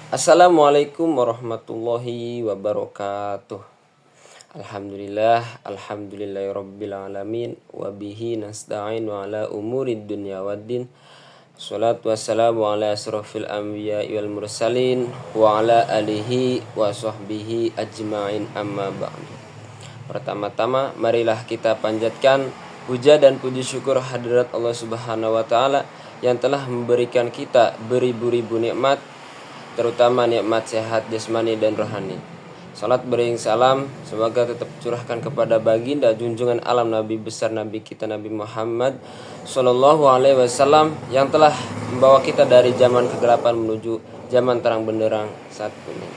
Assalamualaikum warahmatullahi wabarakatuh. Alhamdulillahirabbil alamin wa bihi nasta'in wa ala umurid dunya waddin. Shalatu wassalamu ala asrofil anbiya'i wal mursalin wa ala alihi wa sahbihi ajma'in, amma ba'du. Pertama-tama marilah kita panjatkan puja dan puji syukur hadirat Allah Subhanahu wa taala yang telah memberikan kita beribu-ribu nikmat, terutama nikmat sehat jasmani dan rohani. Salat beriring salam semoga tetap curahkan kepada baginda junjungan alam Nabi besar Nabi kita Nabi Muhammad Sallallahu Alaihi Wasallam yang telah membawa kita dari zaman kegelapan menuju zaman terang benderang saat ini.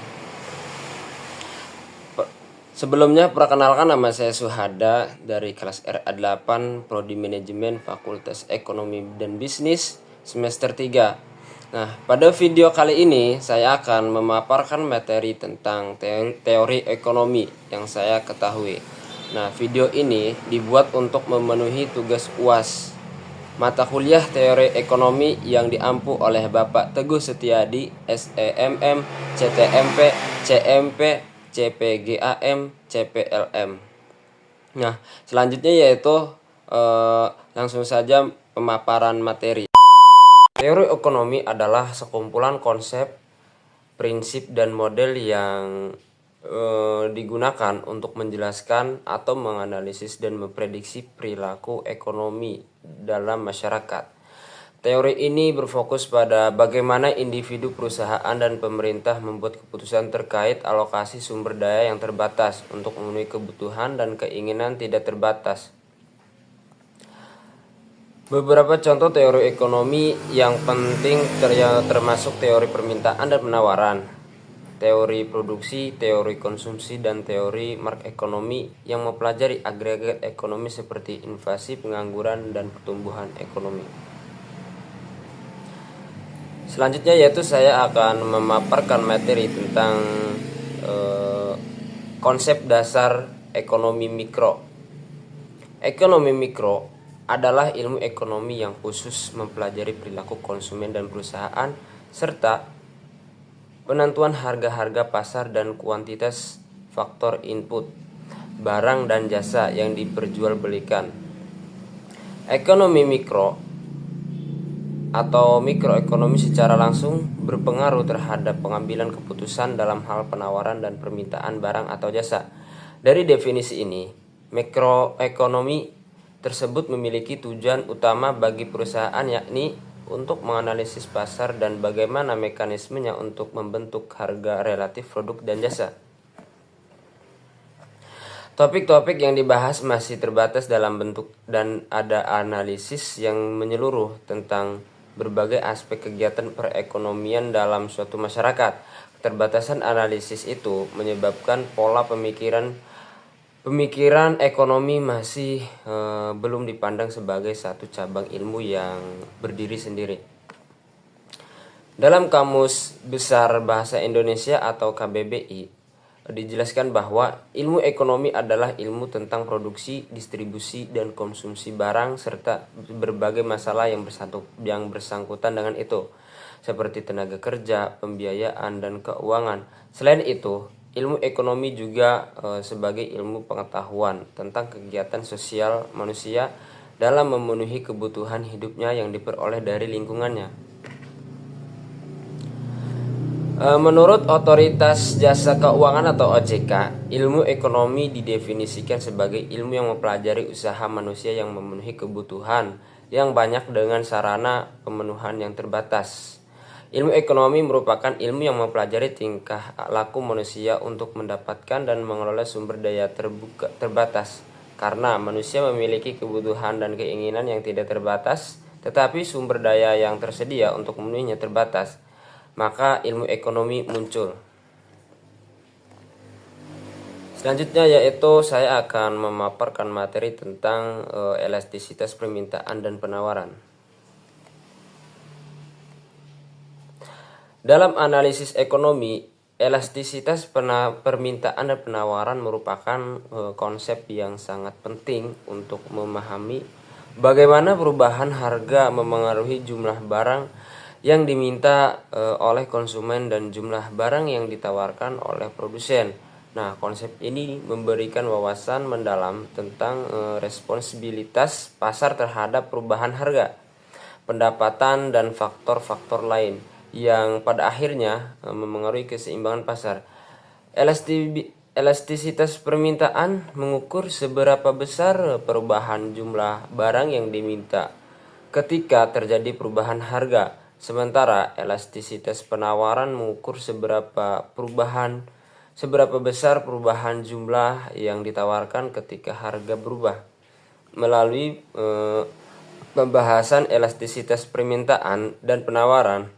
Sebelumnya perkenalkan, nama saya Suhada dari kelas RA8 Prodi Manajemen Fakultas Ekonomi dan Bisnis semester 3. Nah, pada video kali ini saya akan memaparkan materi tentang teori ekonomi yang saya ketahui. Nah, video ini dibuat untuk memenuhi tugas UAS mata kuliah teori ekonomi yang diampu oleh Bapak Teguh Setiadi, SEMM, CTMP, CMP, CPGAM, CPLM. Nah, selanjutnya yaitu langsung saja pemaparan materi. Teori ekonomi adalah sekumpulan konsep, prinsip, dan model yang digunakan untuk menjelaskan atau menganalisis dan memprediksi perilaku ekonomi dalam masyarakat. Teori ini berfokus pada bagaimana individu, perusahaan, dan pemerintah membuat keputusan terkait alokasi sumber daya yang terbatas untuk memenuhi kebutuhan dan keinginan tidak terbatas. Beberapa contoh teori ekonomi yang penting termasuk teori permintaan dan penawaran, teori produksi, teori konsumsi, dan teori makroekonomi yang mempelajari agregat ekonomi seperti inflasi, pengangguran, dan pertumbuhan ekonomi. Selanjutnya yaitu saya akan memaparkan materi tentang konsep dasar ekonomi mikro. Ekonomi mikro adalah ilmu ekonomi yang khusus mempelajari perilaku konsumen dan perusahaan serta penentuan harga-harga pasar dan kuantitas faktor input barang dan jasa yang diperjualbelikan. Ekonomi mikro atau mikroekonomi secara langsung berpengaruh terhadap pengambilan keputusan dalam hal penawaran dan permintaan barang atau jasa. Dari definisi ini, mikroekonomi tersebut memiliki tujuan utama bagi perusahaan, yakni untuk menganalisis pasar dan bagaimana mekanismenya untuk membentuk harga relatif produk dan jasa. Topik-topik yang dibahas masih terbatas dalam bentuk dan ada analisis yang menyeluruh tentang berbagai aspek kegiatan perekonomian dalam suatu masyarakat. Keterbatasan analisis itu menyebabkan pola pemikiran ekonomi masih belum dipandang sebagai satu cabang ilmu yang berdiri sendiri. Dalam Kamus Besar Bahasa Indonesia atau KBBI dijelaskan bahwa ilmu ekonomi adalah ilmu tentang produksi, distribusi, dan konsumsi barang serta berbagai masalah yang bersangkutan dengan itu, seperti tenaga kerja, pembiayaan, dan keuangan. Selain itu, ilmu ekonomi juga sebagai ilmu pengetahuan tentang kegiatan sosial manusia dalam memenuhi kebutuhan hidupnya yang diperoleh dari lingkungannya. Menurut Otoritas Jasa Keuangan atau OJK, ilmu ekonomi didefinisikan sebagai ilmu yang mempelajari usaha manusia yang memenuhi kebutuhan yang banyak dengan sarana pemenuhan yang terbatas. Ilmu ekonomi merupakan ilmu yang mempelajari tingkah laku manusia untuk mendapatkan dan mengelola sumber daya terbatas. Karena manusia memiliki kebutuhan dan keinginan yang tidak terbatas, tetapi sumber daya yang tersedia untuk memenuhinya terbatas, maka ilmu ekonomi muncul. Selanjutnya yaitu saya akan memaparkan materi tentang elastisitas permintaan dan penawaran. Dalam analisis ekonomi, elastisitas permintaan dan penawaran merupakan konsep yang sangat penting untuk memahami bagaimana perubahan harga memengaruhi jumlah barang yang diminta oleh konsumen dan jumlah barang yang ditawarkan oleh produsen. Nah, konsep ini memberikan wawasan mendalam tentang responsibilitas pasar terhadap perubahan harga, pendapatan, dan faktor-faktor lain yang pada akhirnya memengaruhi keseimbangan pasar. Elastisitas permintaan mengukur seberapa besar perubahan jumlah barang yang diminta ketika terjadi perubahan harga. Sementara elastisitas penawaran mengukur seberapa besar perubahan jumlah yang ditawarkan ketika harga berubah. Melalui pembahasan elastisitas permintaan dan penawaran,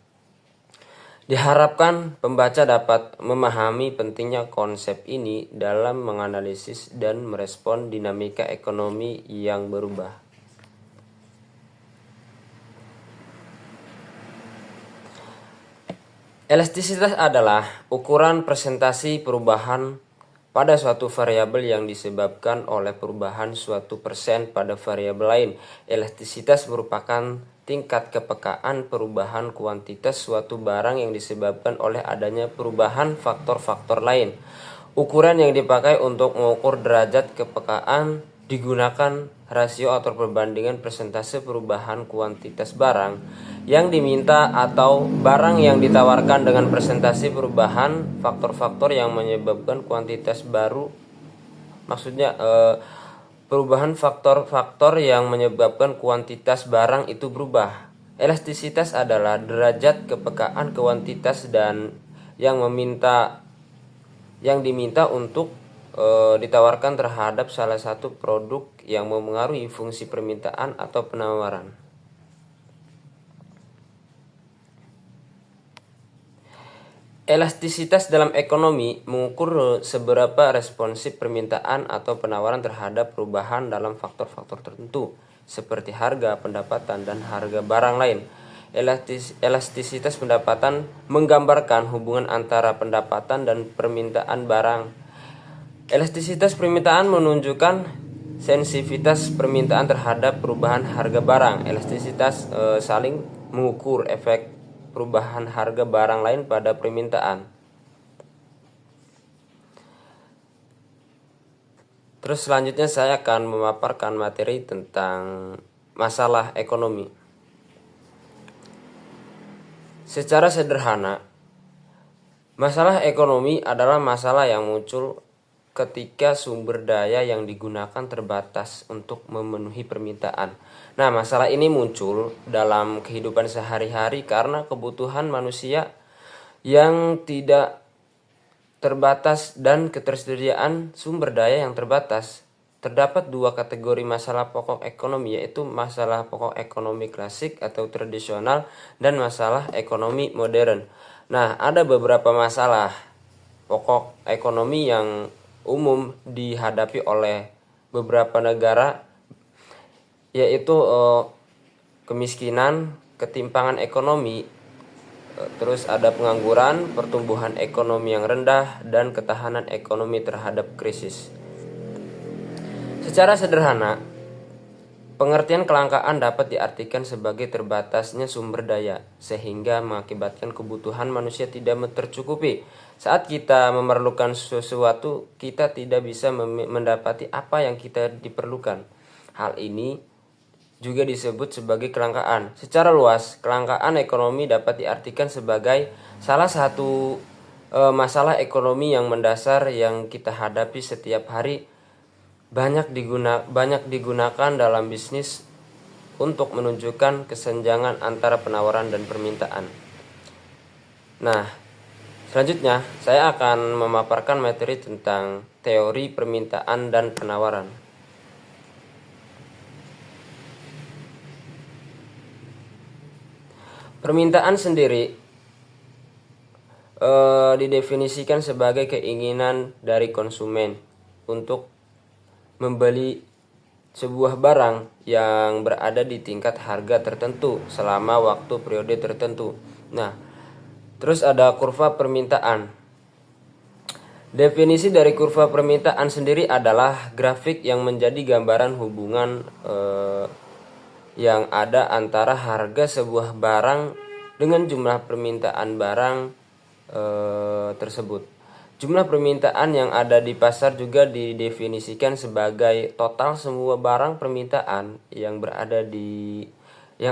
diharapkan pembaca dapat memahami pentingnya konsep ini dalam menganalisis dan merespon dinamika ekonomi yang berubah. Elastisitas adalah ukuran presentasi perubahan pada suatu variabel yang disebabkan oleh perubahan suatu persen pada variabel lain. Elastisitas merupakan tingkat kepekaan perubahan kuantitas suatu barang yang disebabkan oleh adanya perubahan faktor-faktor lain. Ukuran yang dipakai untuk mengukur derajat kepekaan digunakan rasio atau perbandingan persentase perubahan kuantitas barang yang diminta atau barang yang ditawarkan dengan persentase perubahan faktor-faktor yang menyebabkan kuantitas baru. Maksudnya perubahan faktor-faktor yang menyebabkan kuantitas barang itu berubah. Elastisitas adalah derajat kepekaan kuantitas dan yang diminta untuk ditawarkan terhadap salah satu produk yang memengaruhi fungsi permintaan atau penawaran. Elastisitas dalam ekonomi mengukur seberapa responsif permintaan atau penawaran terhadap perubahan dalam faktor-faktor tertentu seperti harga, pendapatan, dan harga barang lain. Elastisitas pendapatan menggambarkan hubungan antara pendapatan dan permintaan barang. Elastisitas permintaan menunjukkan sensitivitas permintaan terhadap perubahan harga barang. Elastisitas saling mengukur efek perubahan harga barang lain pada permintaan. Terus selanjutnya saya akan memaparkan materi tentang masalah ekonomi. Secara sederhana, masalah ekonomi adalah masalah yang muncul ketika sumber daya yang digunakan terbatas untuk memenuhi permintaan. Nah, masalah ini muncul dalam kehidupan sehari-hari karena kebutuhan manusia yang tidak terbatas dan ketersediaan sumber daya yang terbatas. Terdapat dua kategori masalah pokok ekonomi, yaitu masalah pokok ekonomi klasik atau tradisional dan masalah ekonomi modern. Nah, ada beberapa masalah pokok ekonomi yang umum dihadapi oleh beberapa negara, yaitu kemiskinan, ketimpangan ekonomi, terus ada pengangguran, pertumbuhan ekonomi yang rendah, dan ketahanan ekonomi terhadap krisis. Secara sederhana, pengertian kelangkaan dapat diartikan sebagai terbatasnya sumber daya, sehingga mengakibatkan kebutuhan manusia tidak tercukupi. Saat kita memerlukan sesuatu, kita tidak bisa mendapati apa yang kita diperlukan. Hal ini juga disebut sebagai kelangkaan. Secara luas, kelangkaan ekonomi dapat diartikan sebagai salah satu masalah ekonomi yang mendasar yang kita hadapi setiap hari. Banyak digunakan dalam bisnis untuk menunjukkan kesenjangan antara penawaran dan permintaan. Nah, selanjutnya saya akan memaparkan materi tentang teori permintaan dan penawaran. Permintaan sendiri didefinisikan sebagai keinginan dari konsumen untuk membeli sebuah barang yang berada di tingkat harga tertentu selama waktu periode tertentu. Nah, terus ada kurva permintaan. Definisi dari kurva permintaan sendiri adalah grafik yang menjadi gambaran hubungan yang ada antara harga sebuah barang dengan jumlah permintaan barang tersebut. Jumlah permintaan yang ada di pasar juga didefinisikan sebagai total semua barang permintaan yang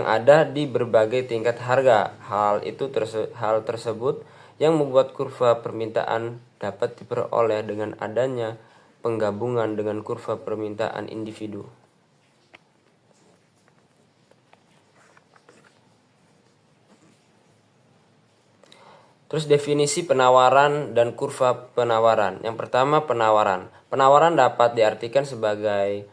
ada di berbagai tingkat harga. Hal tersebut yang membuat kurva permintaan dapat diperoleh dengan adanya penggabungan dengan kurva permintaan individu. Terus definisi penawaran dan kurva penawaran. Yang pertama, penawaran. Penawaran dapat diartikan sebagai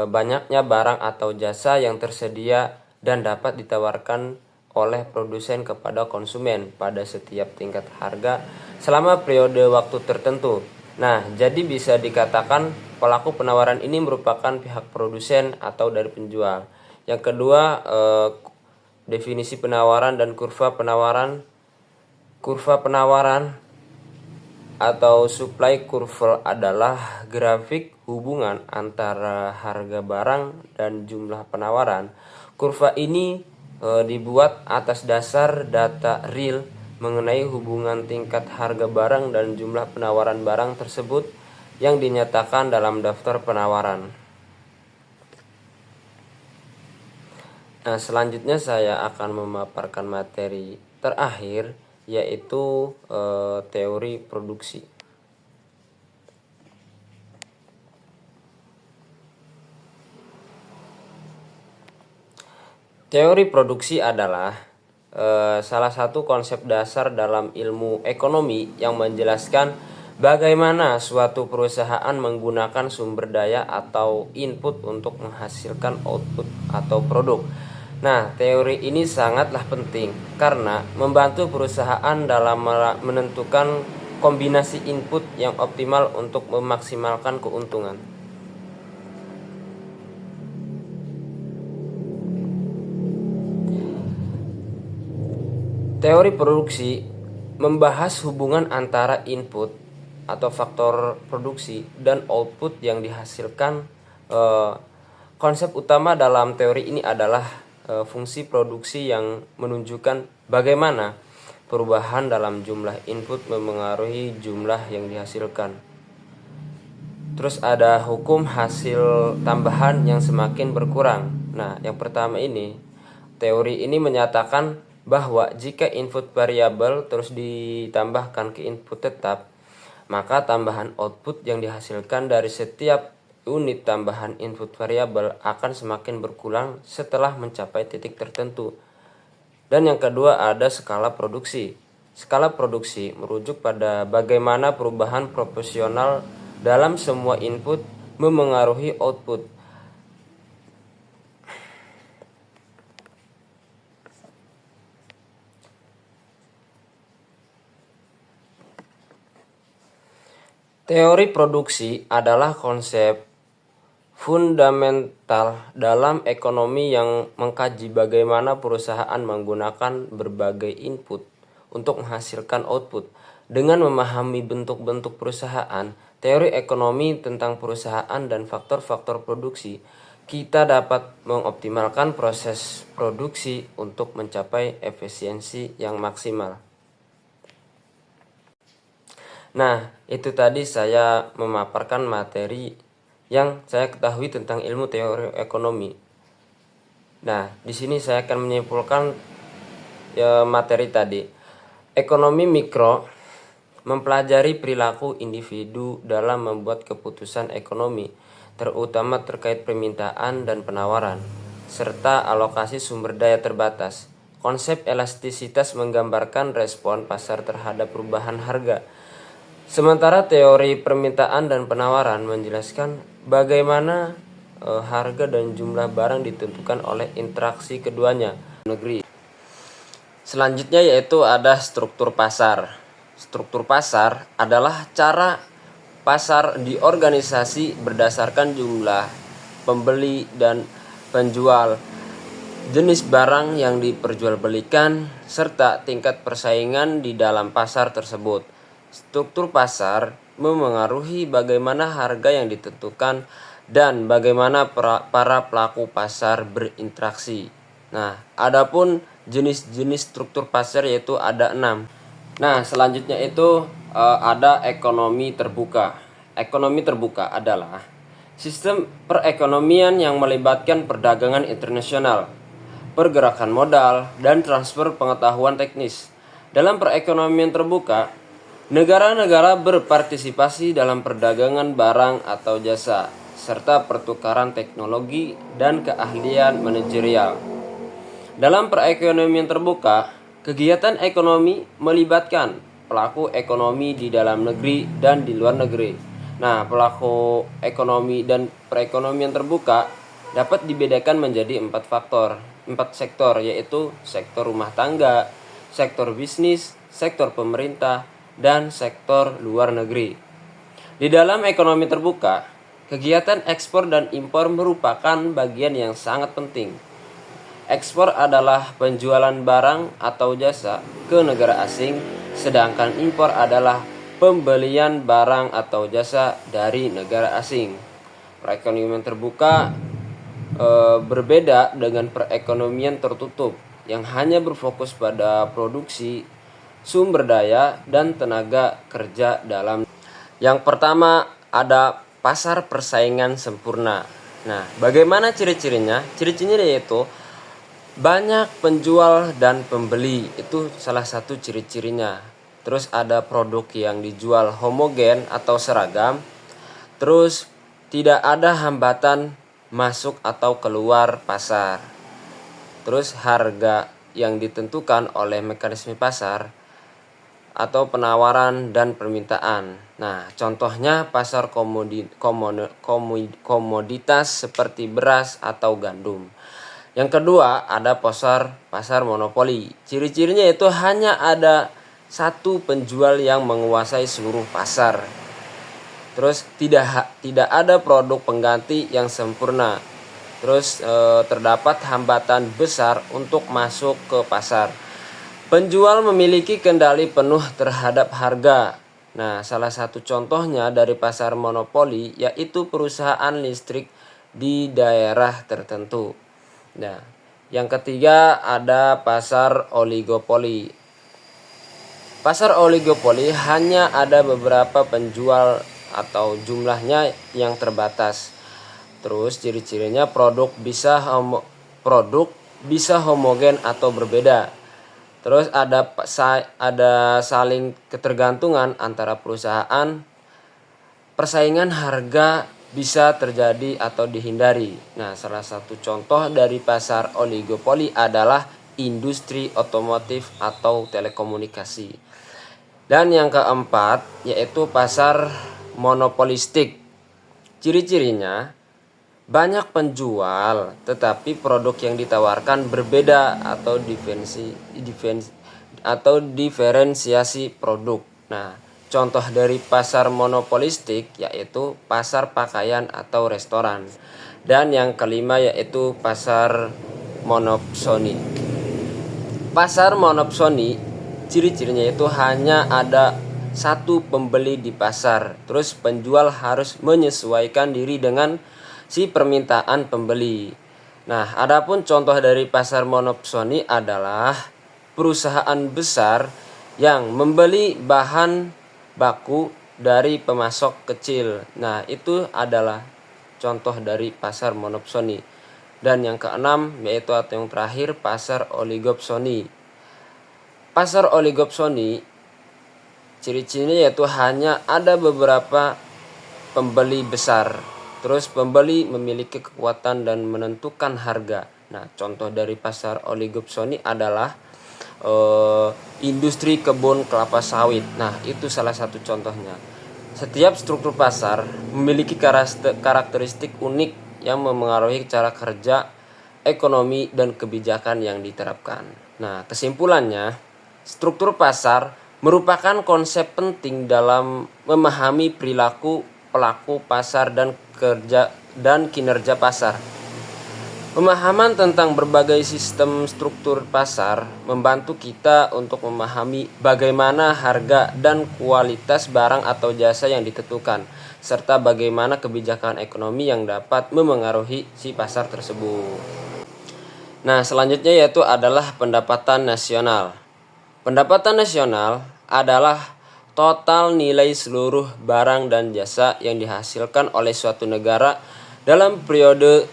banyaknya barang atau jasa yang tersedia dan dapat ditawarkan oleh produsen kepada konsumen pada setiap tingkat harga selama periode waktu tertentu. Nah, jadi bisa dikatakan pelaku penawaran ini merupakan pihak produsen atau dari penjual. Yang kedua, definisi penawaran dan kurva penawaran. Kurva penawaran atau supply curve adalah grafik hubungan antara harga barang dan jumlah penawaran. Kurva ini dibuat atas dasar data real mengenai hubungan tingkat harga barang dan jumlah penawaran barang tersebut yang dinyatakan dalam daftar penawaran. Nah, selanjutnya saya akan memaparkan materi terakhir, yaitu teori produksi. Teori produksi adalah salah satu konsep dasar dalam ilmu ekonomi yang menjelaskan bagaimana suatu perusahaan menggunakan sumber daya atau input untuk menghasilkan output atau produk. Nah, teori ini sangatlah penting karena membantu perusahaan dalam menentukan kombinasi input yang optimal untuk memaksimalkan keuntungan. Teori produksi membahas hubungan antara input atau faktor produksi dan output yang dihasilkan. Konsep utama dalam teori ini adalah fungsi produksi yang menunjukkan bagaimana perubahan dalam jumlah input memengaruhi jumlah yang dihasilkan. Terus ada hukum hasil tambahan yang semakin berkurang. Nah, yang pertama ini, teori ini menyatakan bahwa jika input variabel terus ditambahkan ke input tetap, maka tambahan output yang dihasilkan dari setiap unit tambahan input variabel akan semakin berkurang setelah mencapai titik tertentu. Dan yang kedua ada skala produksi. Skala produksi merujuk pada bagaimana perubahan proporsional dalam semua input memengaruhi output. Teori produksi adalah konsep fundamental dalam ekonomi yang mengkaji bagaimana perusahaan menggunakan berbagai input untuk menghasilkan output. Dengan memahami bentuk-bentuk perusahaan, teori ekonomi tentang perusahaan dan faktor-faktor produksi, kita dapat mengoptimalkan proses produksi untuk mencapai efisiensi yang maksimal. Nah, itu tadi saya memaparkan materi yang saya ketahui tentang ilmu teori ekonomi. Nah, di sini saya akan menyimpulkan materi tadi. Ekonomi mikro mempelajari perilaku individu dalam membuat keputusan ekonomi, terutama terkait permintaan dan penawaran, serta alokasi sumber daya terbatas. Konsep elastisitas menggambarkan respon pasar terhadap perubahan harga. Sementara teori permintaan dan penawaran menjelaskan bagaimana harga dan jumlah barang ditentukan oleh interaksi keduanya. Negeri. Selanjutnya yaitu ada struktur pasar. Struktur pasar adalah cara pasar diorganisasi berdasarkan jumlah pembeli dan penjual, jenis barang yang diperjualbelikan, serta tingkat persaingan di dalam pasar tersebut. Struktur pasar memengaruhi bagaimana harga yang ditentukan dan bagaimana para pelaku pasar berinteraksi. Nah, adapun jenis-jenis struktur pasar, yaitu ada 6. Nah, selanjutnya itu ada ekonomi terbuka. Ekonomi terbuka adalah sistem perekonomian yang melibatkan perdagangan internasional, pergerakan modal, dan transfer pengetahuan teknis. Dalam perekonomian terbuka, negara-negara berpartisipasi dalam perdagangan barang atau jasa, serta pertukaran teknologi dan keahlian manajerial. Dalam perekonomian terbuka, kegiatan ekonomi melibatkan pelaku ekonomi di dalam negeri dan di luar negeri. Nah, pelaku ekonomi dan perekonomian terbuka dapat dibedakan menjadi 4 sektor, yaitu sektor rumah tangga, sektor bisnis, sektor pemerintah, dan sektor luar negeri. Di dalam ekonomi terbuka, kegiatan ekspor dan impor merupakan bagian yang sangat penting. Ekspor adalah penjualan barang atau jasa ke negara asing, sedangkan impor adalah pembelian barang atau jasa dari negara asing. Perekonomian terbuka berbeda dengan perekonomian tertutup yang hanya berfokus pada produksi, sumber daya, dan tenaga kerja dalam. Yang pertama ada pasar persaingan sempurna. Nah, bagaimana ciri-cirinya? Ciri-cirinya yaitu banyak penjual dan pembeli, itu salah satu ciri-cirinya. Terus ada produk yang dijual homogen atau seragam. Terus tidak ada hambatan masuk atau keluar pasar. Terus harga yang ditentukan oleh mekanisme pasar atau penawaran dan permintaan. Nah, contohnya pasar komoditas seperti beras atau gandum. Yang kedua ada pasar monopoli. Ciri-cirinya itu hanya ada satu penjual yang menguasai seluruh pasar. Terus tidak ada produk pengganti yang sempurna. Terus terdapat hambatan besar untuk masuk ke pasar. Penjual memiliki kendali penuh terhadap harga. Nah, salah satu contohnya dari pasar monopoli yaitu perusahaan listrik di daerah tertentu. Nah, yang ketiga ada pasar oligopoli. Pasar oligopoli hanya ada beberapa penjual atau jumlahnya yang terbatas. Terus ciri-cirinya produk bisa homogen atau berbeda. Terus ada saling ketergantungan antara perusahaan. Persaingan harga bisa terjadi atau dihindari. Nah, salah satu contoh dari pasar oligopoli adalah industri otomotif atau telekomunikasi. Dan yang keempat yaitu pasar monopolistik. Ciri-cirinya banyak penjual tetapi produk yang ditawarkan berbeda atau diferensiasi produk. Nah, contoh dari pasar monopolistik yaitu pasar pakaian atau restoran. Dan yang kelima yaitu pasar monopsoni. Pasar monopsoni ciri-cirinya itu hanya ada satu pembeli di pasar. Terus penjual harus menyesuaikan diri dengan si permintaan pembeli. Nah, adapun contoh dari pasar monopsoni adalah perusahaan besar yang membeli bahan baku dari pemasok kecil. Nah, itu adalah contoh dari pasar monopsoni. Dan yang keenam yaitu atau yang terakhir pasar oligopsoni. Pasar oligopsoni ciri-cirinya yaitu hanya ada beberapa pembeli besar. Terus pembeli memiliki kekuatan dan menentukan harga. Nah, contoh dari pasar oligopsoni adalah industri kebun kelapa sawit. Nah, itu salah satu contohnya. Setiap struktur pasar memiliki karakteristik unik yang memengaruhi cara kerja, ekonomi, dan kebijakan yang diterapkan. Nah, kesimpulannya, struktur pasar merupakan konsep penting dalam memahami perilaku pelaku pasar dan kinerja pasar. Pemahaman tentang berbagai sistem struktur pasar membantu kita untuk memahami bagaimana harga dan kualitas barang atau jasa yang ditentukan, serta bagaimana kebijakan ekonomi yang dapat memengaruhi si pasar tersebut. Nah, selanjutnya yaitu adalah pendapatan nasional. Pendapatan nasional adalah total nilai seluruh barang dan jasa yang dihasilkan oleh suatu negara dalam periode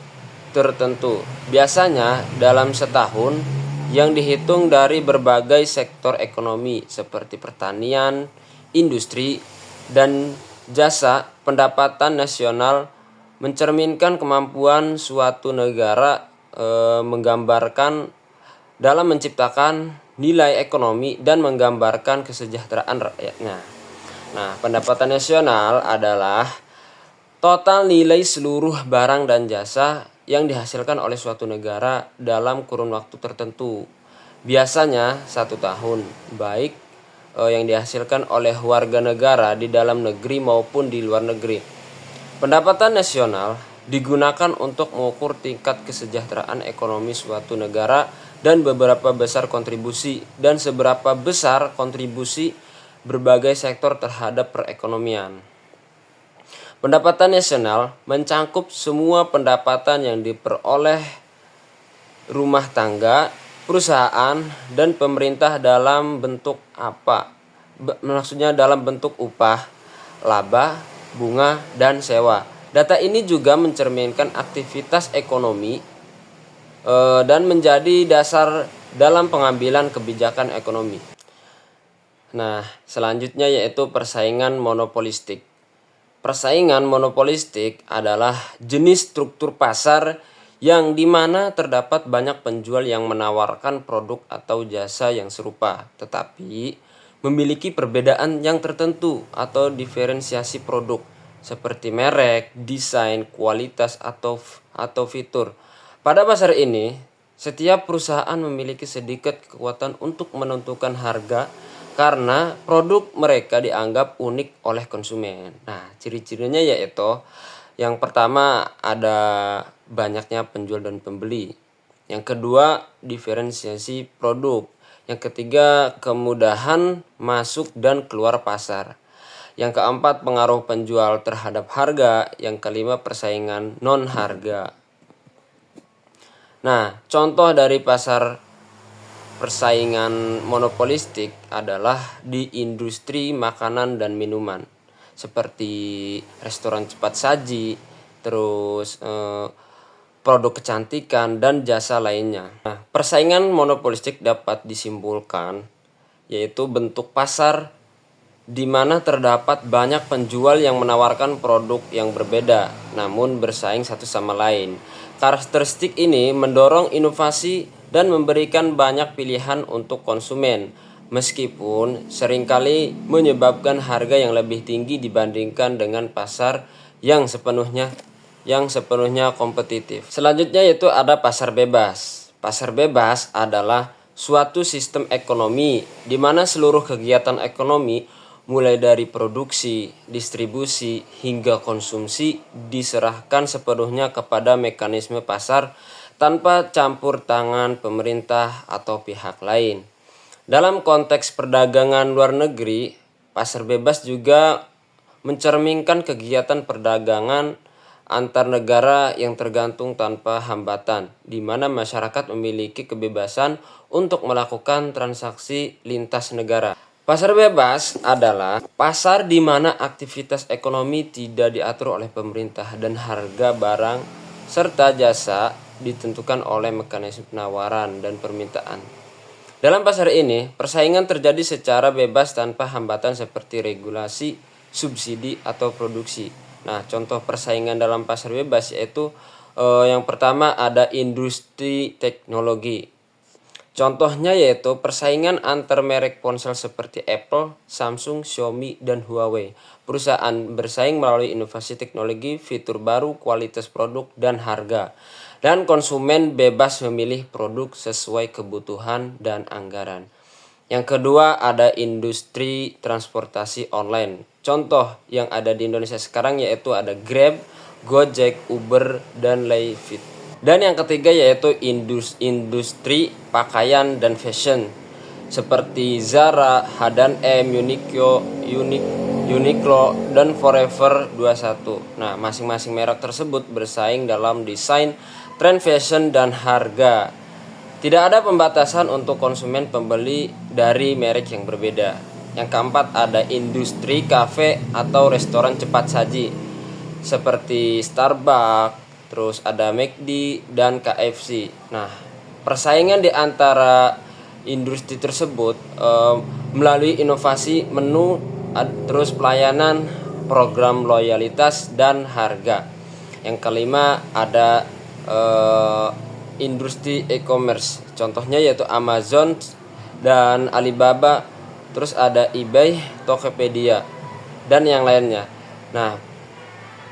tertentu. Biasanya dalam setahun, yang dihitung dari berbagai sektor ekonomi seperti pertanian, industri, dan jasa. Pendapatan nasional mencerminkan kemampuan suatu negara menggambarkan dalam menciptakan nilai ekonomi dan menggambarkan kesejahteraan rakyatnya. Nah, pendapatan nasional adalah total nilai seluruh barang dan jasa yang dihasilkan oleh suatu negara dalam kurun waktu tertentu. Biasanya 1 tahun, baik yang dihasilkan oleh warga negara di dalam negeri maupun di luar negeri. Pendapatan nasional digunakan untuk mengukur tingkat kesejahteraan ekonomi suatu negara dan beberapa besar kontribusi dan seberapa besar kontribusi berbagai sektor terhadap perekonomian. Pendapatan nasional mencangkup semua pendapatan yang diperoleh rumah tangga, perusahaan, dan pemerintah dalam bentuk apa? Maksudnya dalam bentuk upah, laba, bunga, dan sewa. Data ini juga mencerminkan aktivitas ekonomi dan menjadi dasar dalam pengambilan kebijakan ekonomi. Nah, selanjutnya yaitu persaingan monopolistik. Persaingan monopolistik adalah jenis struktur pasar yang dimana terdapat banyak penjual yang menawarkan produk atau jasa yang serupa, tetapi memiliki perbedaan yang tertentu atau diferensiasi produk seperti merek, desain, kualitas, atau fitur. Pada pasar ini, setiap perusahaan memiliki sedikit kekuatan untuk menentukan harga karena produk mereka dianggap unik oleh konsumen. Nah, ciri-cirinya yaitu yang pertama ada banyaknya penjual dan pembeli. Yang kedua, diferensiasi produk. Yang ketiga, kemudahan masuk dan keluar pasar. Yang keempat, pengaruh penjual terhadap harga. Yang kelima, persaingan non-harga. Nah, contoh dari pasar persaingan monopolistik adalah di industri makanan dan minuman, seperti restoran cepat saji, terus produk kecantikan, dan jasa lainnya. Nah, persaingan monopolistik dapat disimpulkan yaitu bentuk pasar di mana terdapat banyak penjual yang menawarkan produk yang berbeda namun bersaing satu sama lain. Karakteristik ini mendorong inovasi dan memberikan banyak pilihan untuk konsumen, meskipun seringkali menyebabkan harga yang lebih tinggi dibandingkan dengan pasar yang sepenuhnya kompetitif. Selanjutnya yaitu ada pasar bebas. Pasar bebas adalah suatu sistem ekonomi di mana seluruh kegiatan ekonomi mulai dari produksi, distribusi, hingga konsumsi diserahkan sepenuhnya kepada mekanisme pasar tanpa campur tangan pemerintah atau pihak lain. Dalam konteks perdagangan luar negeri, pasar bebas juga mencerminkan kegiatan perdagangan antar negara yang tergantung tanpa hambatan, di mana masyarakat memiliki kebebasan untuk melakukan transaksi lintas negara. Pasar bebas adalah pasar di mana aktivitas ekonomi tidak diatur oleh pemerintah dan harga barang serta jasa ditentukan oleh mekanisme penawaran dan permintaan. Dalam pasar ini, persaingan terjadi secara bebas tanpa hambatan seperti regulasi, subsidi, atau produksi. Nah, contoh persaingan dalam pasar bebas yaitu yang pertama ada industri teknologi. Contohnya yaitu persaingan antar merek ponsel seperti Apple, Samsung, Xiaomi, dan Huawei. Perusahaan bersaing melalui inovasi teknologi, fitur baru, kualitas produk, dan harga. Dan konsumen bebas memilih produk sesuai kebutuhan dan anggaran. Yang kedua ada industri transportasi online. Contoh yang ada di Indonesia sekarang yaitu ada Grab, Gojek, Uber, dan Lyft. Dan yang ketiga yaitu industri pakaian dan fashion seperti Zara, H&M, Uniqlo, dan Forever 21. Nah, masing-masing merek tersebut bersaing dalam desain, tren fashion, dan harga. Tidak ada pembatasan untuk konsumen pembeli dari merek yang berbeda. Yang keempat, ada industri kafe atau restoran cepat saji seperti Starbucks, terus ada McD dan KFC. Nah, persaingan di antara industri tersebut melalui inovasi menu, terus pelayanan, program loyalitas dan harga. Yang kelima, ada industri e-commerce. Contohnya yaitu Amazon dan Alibaba, terus ada eBay, Tokopedia dan yang lainnya. Nah,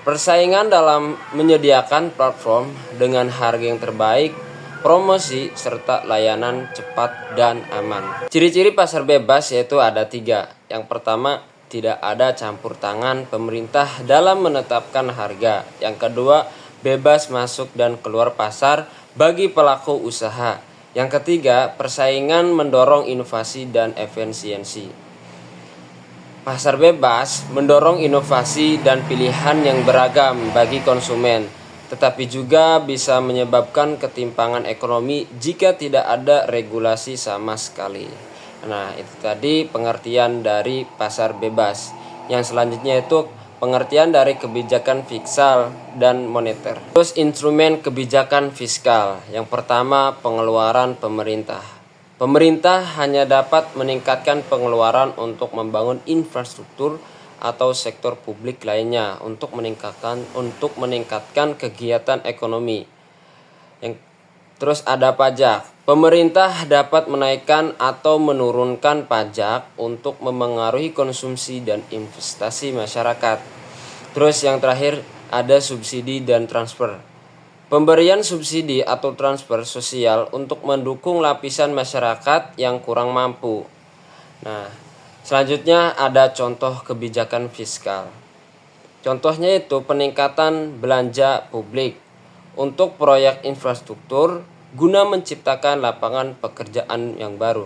persaingan dalam menyediakan platform dengan harga yang terbaik, promosi, serta layanan cepat dan aman. Ciri-ciri pasar bebas yaitu ada 3. Yang pertama, tidak ada campur tangan pemerintah dalam menetapkan harga. Yang kedua, bebas masuk dan keluar pasar bagi pelaku usaha. Yang ketiga, persaingan mendorong inovasi dan efisiensi. Pasar bebas mendorong inovasi dan pilihan yang beragam bagi konsumen, tetapi juga bisa menyebabkan ketimpangan ekonomi jika tidak ada regulasi sama sekali. Nah, itu tadi pengertian dari pasar bebas. Yang selanjutnya itu pengertian dari kebijakan fiskal dan moneter. Terus instrumen kebijakan fiskal. Yang pertama, pengeluaran pemerintah. Pemerintah hanya dapat meningkatkan pengeluaran untuk membangun infrastruktur atau sektor publik lainnya untuk meningkatkan kegiatan ekonomi. Terus ada pajak. Pemerintah dapat menaikkan atau menurunkan pajak untuk memengaruhi konsumsi dan investasi masyarakat. Terus yang terakhir ada subsidi dan transfer. Pemberian subsidi atau transfer sosial untuk mendukung lapisan masyarakat yang kurang mampu. Nah, selanjutnya ada contoh kebijakan fiskal. Contohnya itu peningkatan belanja publik untuk proyek infrastruktur guna menciptakan lapangan pekerjaan yang baru.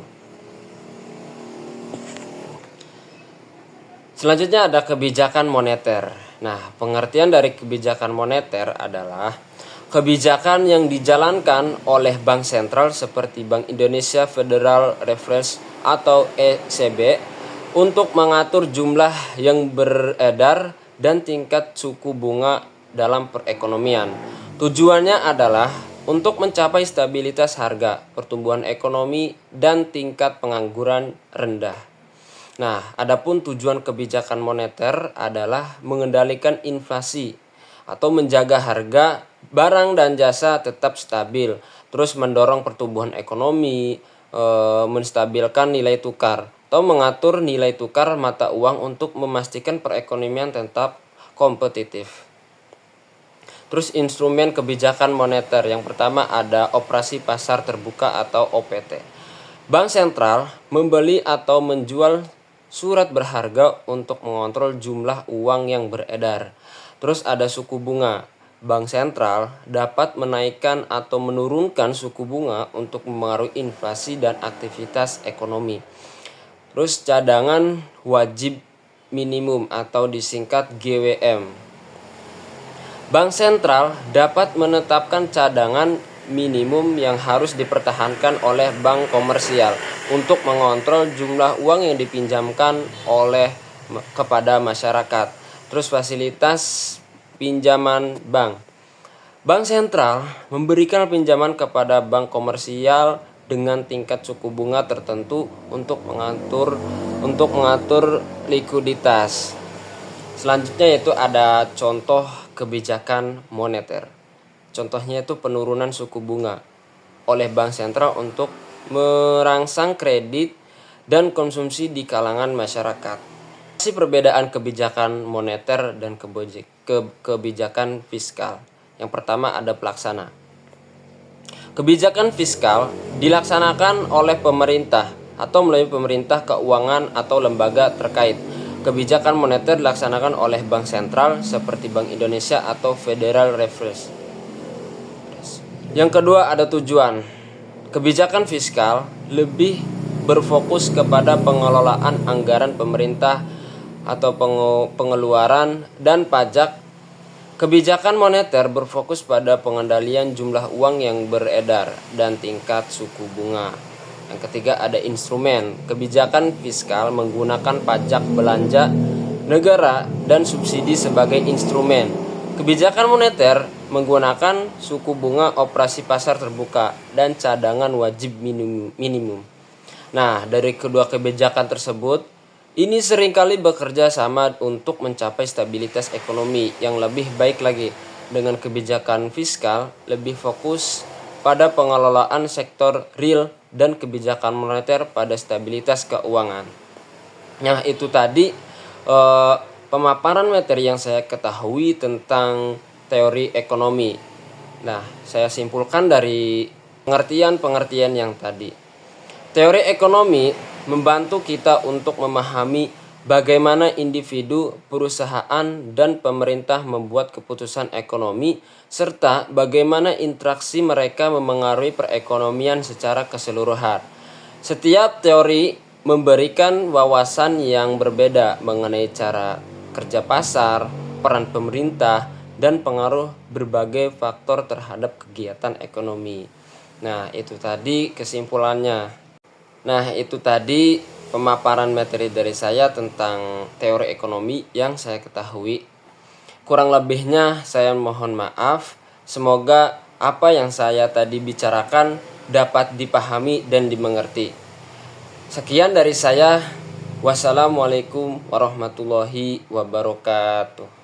Selanjutnya ada kebijakan moneter. Nah, pengertian dari kebijakan moneter adalah kebijakan yang dijalankan oleh bank sentral seperti Bank Indonesia Federal Reserve atau ECB untuk mengatur jumlah yang beredar dan tingkat suku bunga dalam perekonomian. Tujuannya adalah untuk mencapai stabilitas harga, pertumbuhan ekonomi, dan tingkat pengangguran rendah. Nah, adapun tujuan kebijakan moneter adalah mengendalikan inflasi atau menjaga harga barang dan jasa tetap stabil, terus mendorong pertumbuhan ekonomi, menstabilkan nilai tukar atau mengatur nilai tukar mata uang untuk memastikan perekonomian tetap kompetitif. Terus instrumen kebijakan moneter yang pertama ada operasi pasar terbuka atau OPT. Bank sentral membeli atau menjual surat berharga untuk mengontrol jumlah uang yang beredar. Terus ada suku bunga. Bank sentral dapat menaikkan atau menurunkan suku bunga untuk mempengaruhi inflasi dan aktivitas ekonomi. Terus cadangan wajib minimum atau disingkat GWM. Bank sentral dapat menetapkan cadangan minimum yang harus dipertahankan oleh bank komersial untuk mengontrol jumlah uang yang dipinjamkan kepada masyarakat. Terus fasilitas pinjaman bank. Bank sentral memberikan pinjaman kepada bank komersial dengan tingkat suku bunga tertentu untuk mengatur likuiditas. Selanjutnya yaitu ada contoh kebijakan moneter. Contohnya itu penurunan suku bunga oleh bank sentral untuk merangsang kredit dan konsumsi di kalangan masyarakat. Perbedaan kebijakan moneter dan kebijakan fiskal. Yang pertama ada pelaksana. Kebijakan fiskal dilaksanakan oleh pemerintah atau melalui pemerintah keuangan atau lembaga terkait. Kebijakan moneter dilaksanakan oleh bank sentral seperti Bank Indonesia atau Federal Reserve. Yang kedua ada tujuan. Kebijakan fiskal lebih berfokus kepada pengelolaan anggaran pemerintah atau pengeluaran dan pajak. Kebijakan moneter berfokus pada pengendalian jumlah uang yang beredar dan tingkat suku bunga. Yang ketiga ada instrumen. Kebijakan fiskal menggunakan pajak belanja negara dan subsidi sebagai instrumen. Kebijakan moneter menggunakan suku bunga operasi pasar terbuka dan cadangan wajib minimum. Nah, dari kedua kebijakan tersebut, ini seringkali bekerja sama untuk mencapai stabilitas ekonomi yang lebih baik lagi. Dengan kebijakan fiskal lebih fokus pada pengelolaan sektor real dan kebijakan moneter pada stabilitas keuangan. Nah, itu tadi pemaparan materi yang saya ketahui tentang teori ekonomi. Nah, saya simpulkan dari pengertian-pengertian yang tadi. Teori ekonomi membantu kita untuk memahami bagaimana individu, perusahaan, dan pemerintah membuat keputusan ekonomi, serta bagaimana interaksi mereka memengaruhi perekonomian secara keseluruhan. Setiap teori memberikan wawasan yang berbeda mengenai cara kerja pasar, peran pemerintah, dan pengaruh berbagai faktor terhadap kegiatan ekonomi. Nah, itu tadi kesimpulannya. Nah, itu tadi pemaparan materi dari saya tentang teori ekonomi yang saya ketahui. Kurang lebihnya saya mohon maaf. Semoga apa yang saya tadi bicarakan dapat dipahami dan dimengerti. Sekian dari saya. Wassalamualaikum warahmatullahi wabarakatuh.